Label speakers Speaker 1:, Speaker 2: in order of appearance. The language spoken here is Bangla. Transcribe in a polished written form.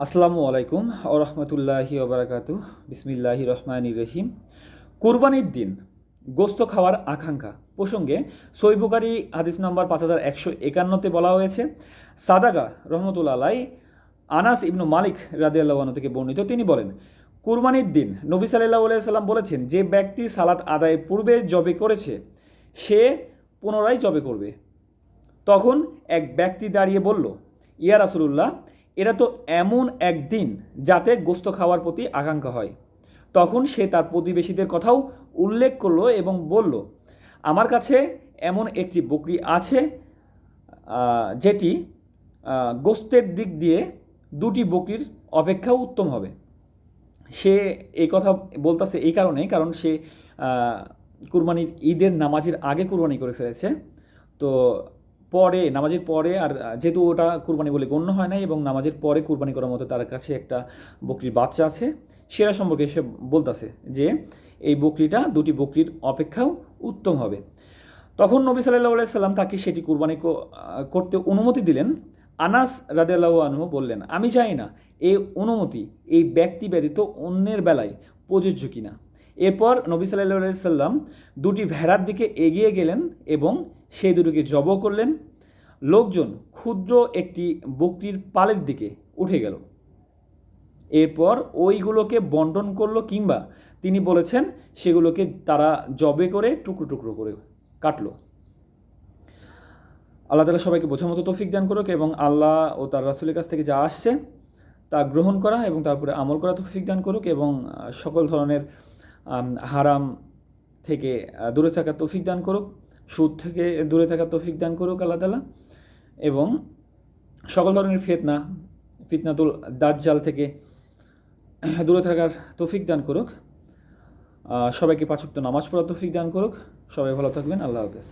Speaker 1: আসসালামু আলাইকুম ও রহমতুল্লাহি ওবরাকাতু। বিসমিল্লাহি রহমানির রহিম। কুরবানির দিন গোস্ত খাওয়ার আকাঙ্ক্ষা প্রসঙ্গে সহিহ বুখারী হাদিস নম্বর 5151-তে বলা হয়েছে, সাদাকা রহমতুল্লাহ আলাই আনাস ইবনু মালিক রাদিয়াল্লাহু আনহু থেকে বর্ণিত, তিনি বলেন, কুরবানির দিন নবী সাল্লাল্লাহু আলাইহি সাল্লাম বলেছেন, যে ব্যক্তি সালাত আদায়ের পূর্বে জবে করেছে সে পুনরায় জবে করবে। তখন এক ব্যক্তি দাঁড়িয়ে বলল, ইয়া রাসূলুল্লাহ, এটা তো এমন একদিন যাতে গোস্ত খাওয়ার প্রতি আকাঙ্ক্ষা হয়। তখন সে তার প্রতিবেশীদের কথাও উল্লেখ করলো এবং বলল, আমার কাছে এমন একটি বকরি আছে যেটি গোস্তের দিক দিয়ে দুটি বকরির অপেক্ষাও উত্তম হবে। সে এই কথা বলতেছে এই কারণে, কারণ সে কুরবানির ঈদের নামাজের আগে কুরবানি করে ফেলেছে। তো পরে নামাজের পরে, আর যেহেতু ওটা কুরবানি বলে গণ্য হয় নাই এবং নামাজের পরে কুরবানি করার মতো তার কাছে একটা বকরির বাচ্চা আছে, সেটা সম্পর্কে সে বলতেছে যে এই বকরিটা দুটি বকরির অপেক্ষাও উত্তম হবে। তখন নবী সাল্লাল্লাহু আলাইহি সাল্লাম তাকে সেটি কুরবানি করতে অনুমতি দিলেন। আনাস রাদিয়াল্লাহু আনহু বললেন, আমি জানি না এই অনুমতি এই ব্যক্তি ব্যতীত অন্যের বেলায় প্রযোজ্য কিনা। এরপর নবী সাল্লাল্লাহু আলাইহি সাল্লাম দুটি ভেড়ার দিকে এগিয়ে গেলেন এবং সেই দুটিকে জবাই করলেন। লোকজন ক্ষুদ্র একটি বকরির পালের দিকে উঠে গেল, এরপর ওইগুলোকে বন্টন করলো, কিংবা তিনি বলেছেন সেগুলোকে তারা জবে করে টুকরো টুকরো করে কাটলো। আল্লাহ তাআলা সবাইকে বোঝার মতো তৌফিক দান করুক এবং আল্লাহ ও তার রাসূলের কাছ থেকে যা আসছে তা গ্রহণ করা এবং তারপরে আমল করা তৌফিক দান করুক এবং সকল ধরনের হারাম থেকে দূরে থাকার তৌফিক দান করুক, সুদ থেকে দূরে থাকার তৌফিক দান করুক আল্লাহ তাআলা, এবং সকল ধরনের ফিতনাতুল দাজ্জাল থেকে দূরে থাকার তৌফিক দান করুক। সবাইকে 5 ওয়াক্ত নামাজ পড়ার তৌফিক দান করুক। সবাই ভালো থাকবেন। আল্লাহ হাফেজ।